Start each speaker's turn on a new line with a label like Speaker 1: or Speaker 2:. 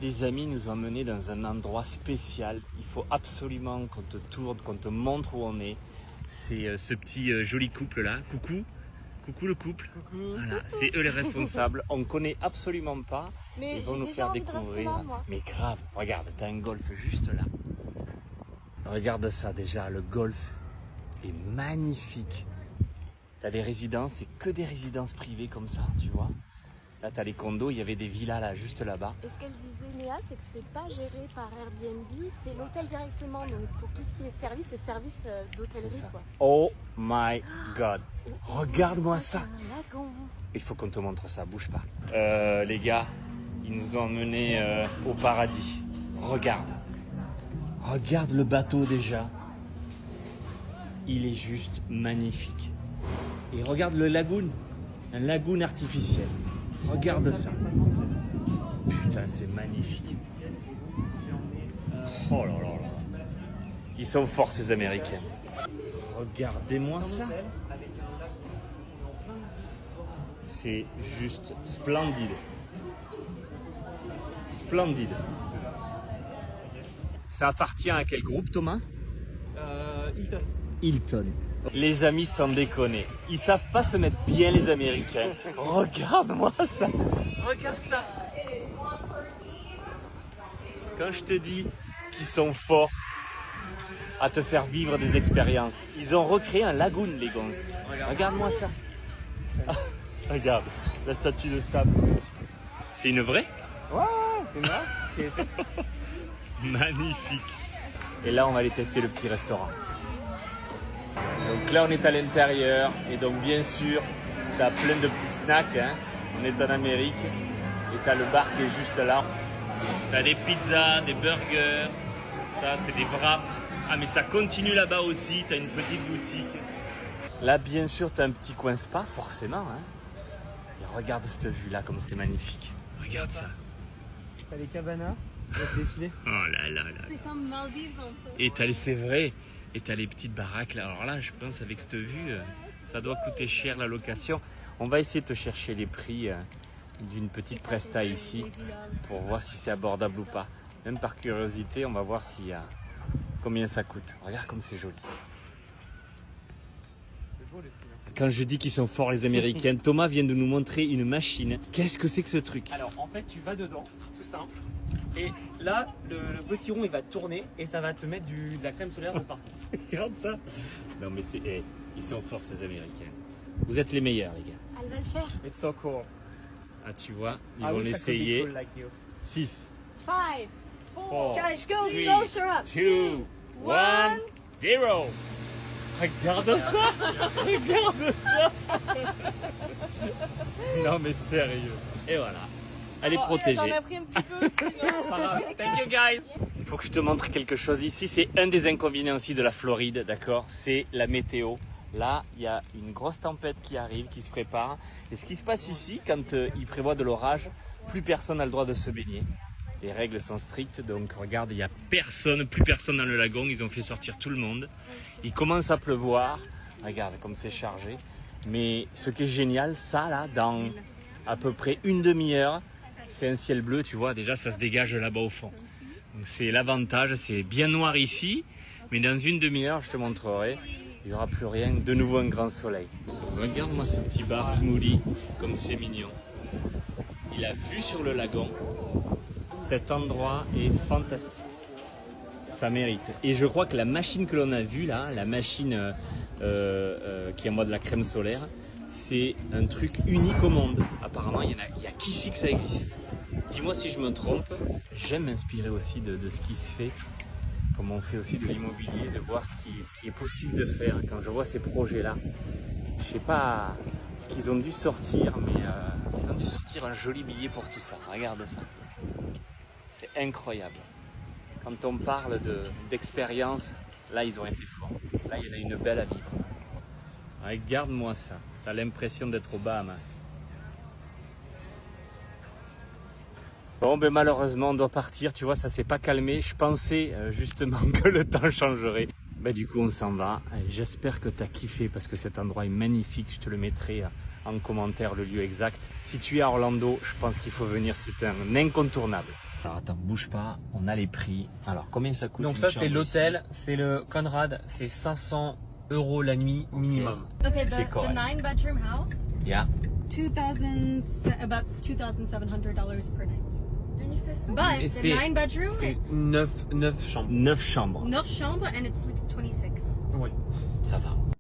Speaker 1: Des amis nous ont emmenés dans un endroit spécial. Il faut absolument qu'on te tourne, qu'on te montre où on est. C'est ce petit joli couple là. Coucou. Coucou le couple.
Speaker 2: Coucou.
Speaker 1: Voilà, c'est eux les responsables. On connaît absolument pas.
Speaker 2: Mais
Speaker 1: Ils vont
Speaker 2: j'ai
Speaker 1: nous
Speaker 2: déjà
Speaker 1: faire
Speaker 2: envie de rester
Speaker 1: découvrir.
Speaker 2: là, moi.
Speaker 1: Mais grave, regarde, t'as un golf juste là. Regarde ça déjà, le golf est magnifique. T'as des résidences, c'est que des résidences privées comme ça, tu vois. Là, t'as les condos, il y avait des villas là, juste là-bas.
Speaker 2: Et ce qu'elle disait, Néa, c'est que c'est pas géré par Airbnb, c'est l'hôtel directement. Donc pour tout ce qui est service, c'est service d'hôtellerie, quoi.
Speaker 1: Oh my god. Regarde-moi ça.
Speaker 2: Un lagon.
Speaker 1: Il faut qu'on te montre ça, bouge pas. Les gars, ils nous ont emmenés au paradis. Regarde. Regarde le bateau déjà. Il est juste magnifique. Et regarde le lagoon. Un lagoon artificiel. Regarde ça. Putain, c'est magnifique. Oh là là là. Ils sont forts ces Américains. Regardez-moi ça. C'est juste splendide. Splendide. Ça appartient à quel groupe, Thomas?
Speaker 3: Hilton.
Speaker 1: Hilton. Les amis, sans déconner, ils savent pas se mettre bien les Américains. Regarde-moi ça. Regarde ça. Quand je te dis qu'ils sont forts à te faire vivre des expériences, ils ont recréé un lagoon, les gonzes. Regarde-moi ça. Ah, regarde, la statue de sable. C'est une vraie?
Speaker 3: Ouais, c'est moi.
Speaker 1: Magnifique. Et là, on va aller tester le petit restaurant. Donc là, on est à l'intérieur. Et donc, bien sûr, tu as plein de petits snacks. Hein. On est en Amérique. Et tu as le bar qui est juste là. Tu as des pizzas, des burgers. Ça, c'est des wraps. Ah, mais ça continue là-bas aussi. Tu as une petite boutique. Là, bien sûr, tu as un petit coin spa, forcément. Hein. Et regarde cette vue-là, comme c'est magnifique. Regarde ça.
Speaker 3: T'as les cabanas, le défilé.
Speaker 1: Oh là là là.
Speaker 2: C'est comme Maldives un peu.
Speaker 1: Et c'est vrai, et t'as les petites baraques là. Alors là, je pense avec cette vue, ça doit coûter cher la location. On va essayer de te chercher les prix d'une petite presta ici pour voir si c'est abordable ou pas. Même par curiosité, on va voir combien ça coûte. Regarde comme c'est joli.
Speaker 3: C'est beau les filles.
Speaker 1: Quand je dis qu'ils sont forts les Américains, Thomas vient de nous montrer une machine. Qu'est-ce que c'est que ce truc?
Speaker 3: Alors en fait tu vas dedans, tout simple. Et là le petit rond il va tourner et ça va te mettre de la crème solaire de partout.
Speaker 1: Regarde ça. Non mais ils sont forts ces Américains. Vous êtes les meilleurs les gars.
Speaker 2: Elle va le faire.
Speaker 3: It's so cool.
Speaker 1: Ah tu vois, ils
Speaker 3: I
Speaker 1: vont
Speaker 3: wish I could be
Speaker 1: l'essayer.
Speaker 3: cool like you.
Speaker 1: 6,
Speaker 2: 5, 4, guys, go
Speaker 1: 3,
Speaker 2: closer up.
Speaker 1: 2, 1, 0. Regarde ça. Regarde ça. Non mais sérieux. Et voilà. Elle est protégée.
Speaker 2: J'en ai pris un petit peu aussi.
Speaker 3: Thank you guys.
Speaker 1: Il faut que je te montre quelque chose ici. C'est un des inconvénients aussi de la Floride, d'accord? C'est la météo. Là, il y a une grosse tempête qui arrive, qui se prépare. Et ce qui se passe ici, quand il prévoit de l'orage, plus personne n'a le droit de se baigner. Les règles sont strictes, donc regarde, il n'y a personne, plus personne dans le lagon. Ils ont fait sortir tout le monde. Il commence à pleuvoir. Regarde comme c'est chargé. Mais ce qui est génial, ça là, dans à peu près une demi-heure, c'est un ciel bleu, tu vois. Déjà, ça se dégage là-bas au fond. Donc c'est l'avantage, c'est bien noir ici. Mais dans une demi-heure, je te montrerai, il n'y aura plus rien. De nouveau un grand soleil. Regarde-moi ce petit bar smoothie, comme c'est mignon. Il a vue sur le lagon. Cet endroit est fantastique. Ça mérite. Et je crois que la machine que l'on a vue là, la machine qui envoie de la crème solaire, c'est un truc unique au monde. Apparemment, il y a qu'ici que ça existe. Dis-moi si je me trompe. J'aime m'inspirer aussi de ce qui se fait, comme on fait aussi de l'immobilier, de voir ce qui est possible de faire. Quand je vois ces projets-là, je sais pas ce qu'ils ont dû sortir, mais ils ont dû sortir un joli billet pour tout ça. Regarde ça. C'est incroyable. Quand on parle d'expérience, là ils ont été forts. Là il y en a une belle à vivre. Regarde-moi ça. T'as l'impression d'être aux Bahamas. Bon ben malheureusement on doit partir. Tu vois ça s'est pas calmé. Je pensais justement que le temps changerait. Ben du coup on s'en va. J'espère que t'as kiffé parce que cet endroit est magnifique. Je te le mettrai en commentaire le lieu exact. Si tu es à Orlando, je pense qu'il faut venir. C'est un incontournable. Alors attends, bouge pas, on a les prix. Alors combien ça coûte?
Speaker 3: Donc
Speaker 1: une
Speaker 3: ça
Speaker 1: chambre
Speaker 3: c'est
Speaker 1: ici
Speaker 3: l'hôtel, c'est le Conrad, c'est 500 € la nuit minimum.
Speaker 4: Okay,
Speaker 1: C'est
Speaker 4: the
Speaker 1: correct.
Speaker 4: 9-bedroom house,
Speaker 1: Yeah.
Speaker 4: about $2,700 per night.
Speaker 2: 2700.
Speaker 4: But
Speaker 3: Et
Speaker 4: the
Speaker 3: c'est-
Speaker 4: 9-bedroom,
Speaker 3: C'est
Speaker 4: it's
Speaker 3: 9 chambres.
Speaker 1: 9 chambres.
Speaker 4: 9 chambres and it sleeps 26.
Speaker 3: Oui.
Speaker 1: Ça va.